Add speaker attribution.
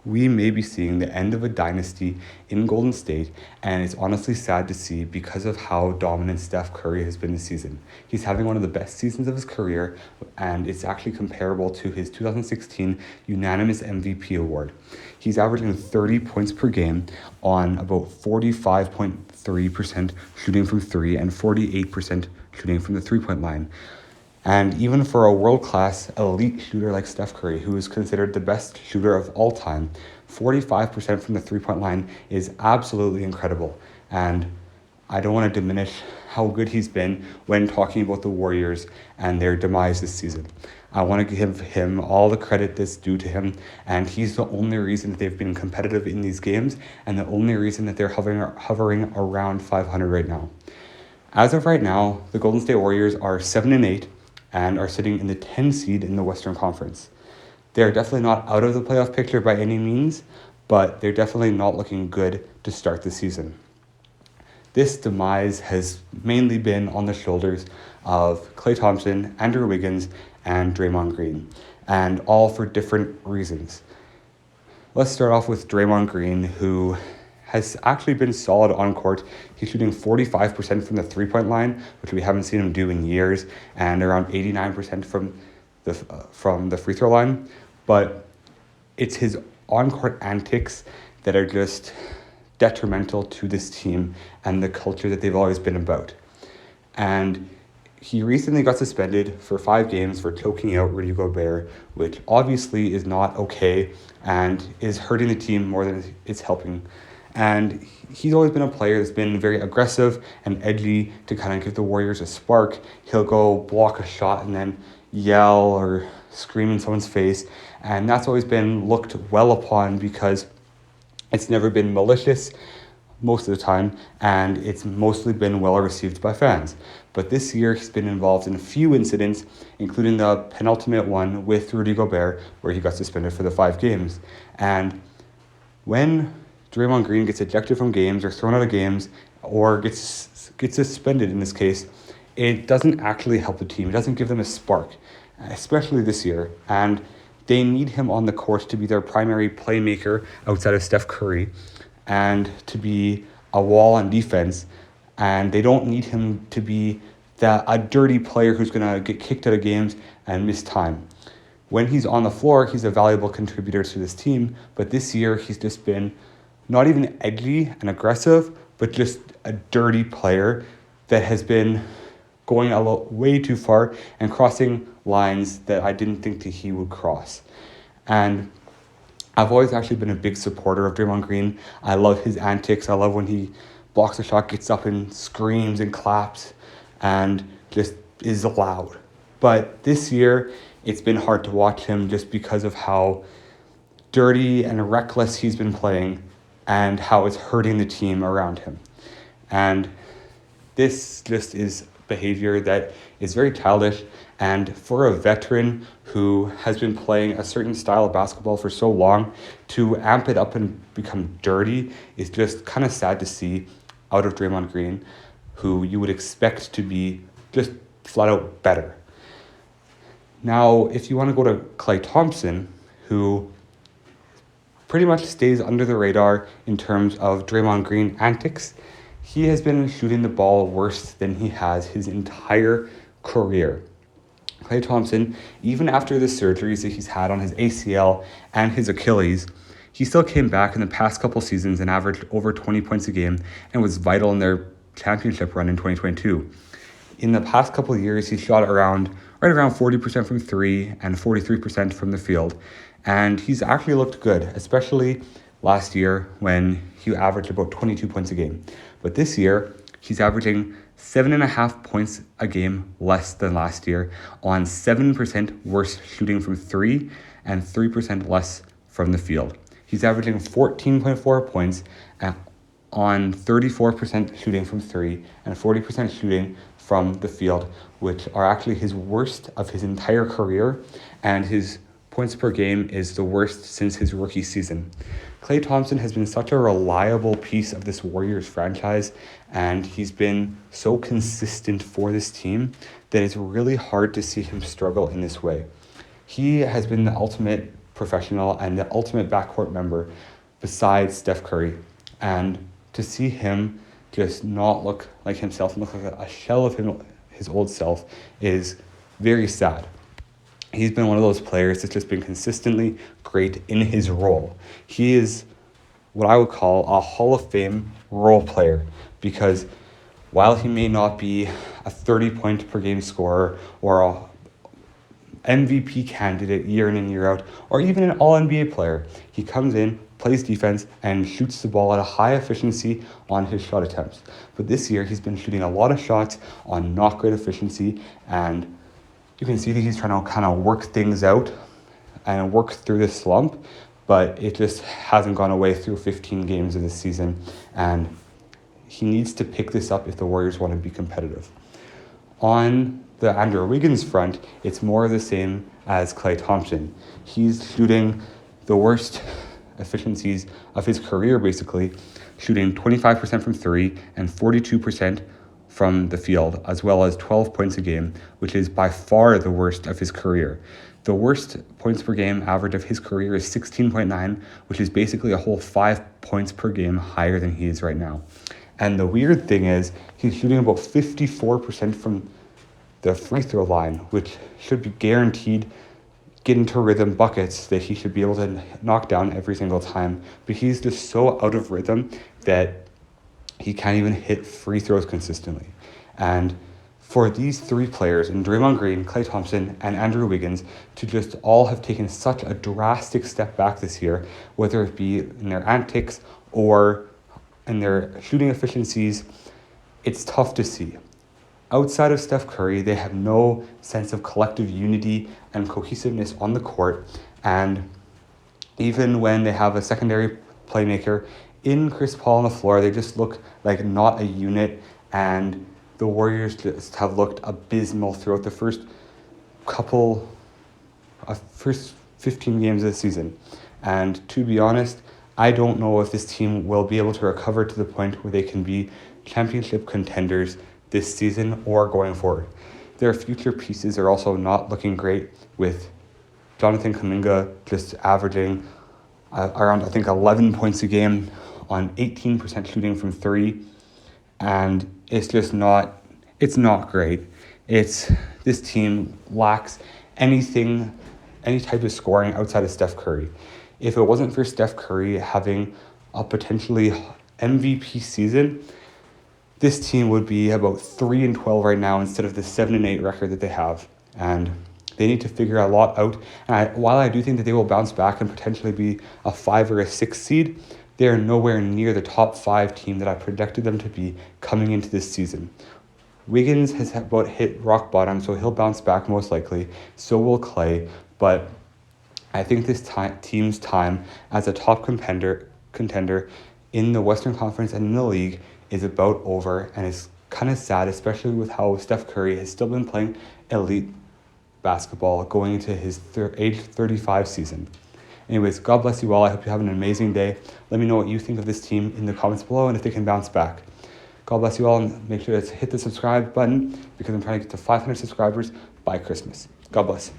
Speaker 1: we may be seeing the end of a dynasty in Golden State, and it's honestly sad to see because of how dominant Steph Curry has been this season. He's having one of the best seasons of his career, and it's actually comparable to his 2016 unanimous MVP award. He's averaging 30 points per game on about 45.3% shooting from three and 48% shooting from the three-point line. And even for a world-class elite shooter like Steph Curry, who is considered the best shooter of all time, 45% from the three-point line is absolutely incredible. And I don't want to diminish how good he's been when talking about the Warriors and their demise this season. I want to give him all the credit that's due to him, and he's the only reason that they've been competitive in these games and the only reason that they're hovering around 500 right now. As of right now, the Golden State Warriors are 7-8, and are sitting in the 10 seed in the Western Conference. They're definitely not out of the playoff picture by any means, but they're definitely not looking good to start the season. This demise has mainly been on the shoulders of Klay Thompson, Andrew Wiggins, and Draymond Green, and all for different reasons. Let's start off with Draymond Green, who has actually been solid on court. He's shooting 45% from the three-point line, which we haven't seen him do in years, and around 89% from the free throw line. But it's his on-court antics that are just detrimental to this team and the culture that they've always been about. And he recently got suspended for 5 games for choking out Rudy Gobert, which obviously is not okay and is hurting the team more than it's helping. And he's always been a player that's been very aggressive and edgy to kind of give the Warriors a spark. He'll go block a shot and then yell or scream in someone's face. And that's always been looked well upon because it's never been malicious most of the time, and it's mostly been well received by fans. But this year he's been involved in a few incidents, including the penultimate one with Rudy Gobert, where he got suspended for the 5 games. And when Draymond Green gets ejected from games or thrown out of games or gets suspended in this case, it doesn't actually help the team. It doesn't give them a spark, especially this year. And they need him on the court to be their primary playmaker outside of Steph Curry and to be a wall on defense. And they don't need him to be a dirty player who's going to get kicked out of games and miss time. When he's on the floor, he's a valuable contributor to this team. But this year, he's just been not even edgy and aggressive, but just a dirty player that has been going way too far and crossing lines that I didn't think that he would cross. And I've always actually been a big supporter of Draymond Green. I love his antics. I love when he blocks a shot, gets up and screams and claps and just is loud. But this year, it's been hard to watch him just because of how dirty and reckless he's been playing and how it's hurting the team around him. And this just is behavior that is very childish, and for a veteran who has been playing a certain style of basketball for so long, to amp it up and become dirty is just kind of sad to see out of Draymond Green, who you would expect to be just flat out better. Now, if you want to go to Klay Thompson, who pretty much stays under the radar in terms of Draymond Green antics, he has been shooting the ball worse than he has his entire career. Klay Thompson, even after the surgeries that he's had on his ACL and his Achilles, he still came back in the past couple seasons and averaged over 20 points a game and was vital in their championship run in 2022. In the past couple of years, he shot right around 40% from 3 and 43% from the field. And he's actually looked good, especially last year when he averaged about 22 points a game. But this year, he's averaging 7.5 points a game less than last year on 7% worse shooting from 3 and 3% less from the field. He's averaging 14.4 points on 34% shooting from 3 and 40% shooting from the field, which are actually his worst of his entire career, and his points per game is the worst since his rookie season. Klay Thompson has been such a reliable piece of this Warriors franchise, and he's been so consistent for this team that it's really hard to see him struggle in this way. He has been the ultimate professional and the ultimate backcourt member besides Steph Curry. And to see him just not look like himself and look like a shell of his old self is very sad. He's been one of those players that's just been consistently great in his role. He is what I would call a Hall of Fame role player, because while he may not be a 30-point per game scorer or a MVP candidate year in and year out, or even an All-NBA player, he comes in, plays defense, and shoots the ball at a high efficiency on his shot attempts. But this year, he's been shooting a lot of shots on not great efficiency, and you can see that he's trying to kind of work things out and work through this slump, but it just hasn't gone away through 15 games of this season, and he needs to pick this up if the Warriors want to be competitive. On the Andrew Wiggins front, it's more of the same as Klay Thompson. He's shooting the worst efficiencies of his career, basically, shooting 25% from three and 42% from the field, as well as 12 points a game, which is by far the worst of his career. The worst points per game average of his career is 16.9, which is basically a whole 5 points per game higher than he is right now. And the weird thing is, he's shooting about 54% from the free throw line, which should be guaranteed get into rhythm buckets that he should be able to knock down every single time. But he's just so out of rhythm that he can't even hit free throws consistently. And for these three players, in Draymond Green, Klay Thompson, and Andrew Wiggins, to just all have taken such a drastic step back this year, whether it be in their antics or in their shooting efficiencies, it's tough to see. Outside of Steph Curry, they have no sense of collective unity and cohesiveness on the court. And even when they have a secondary playmaker in Chris Paul on the floor, they just look like not a unit. And the Warriors just have looked abysmal throughout the first 15 games of the season. And to be honest, I don't know if this team will be able to recover to the point where they can be championship contenders this season or going forward. Their future pieces are also not looking great, with Jonathan Kuminga just averaging around, I think, 11 points a game on 18% shooting from three. And it's just not, it's not great. This team lacks any type of scoring outside of Steph Curry. If it wasn't for Steph Curry having a potentially MVP season, this team would be about 3-12 right now instead of the 7-8 record that they have. And they need to figure a lot out. And while I do think that they will bounce back and potentially be a 5 or a 6 seed, they are nowhere near the top 5 team that I predicted them to be coming into this season. Wiggins has about hit rock bottom, so he'll bounce back most likely. So will Klay. But I think this team's time as a top contender in the Western Conference and in the league is about over, and it's kind of sad, especially with how Steph Curry has still been playing elite basketball going into his age 35 season. Anyways, God bless you all. I hope you have an amazing day. Let me know what you think of this team in the comments below and if they can bounce back. God bless you all, and make sure to hit the subscribe button because I'm trying to get to 500 subscribers by Christmas. God bless.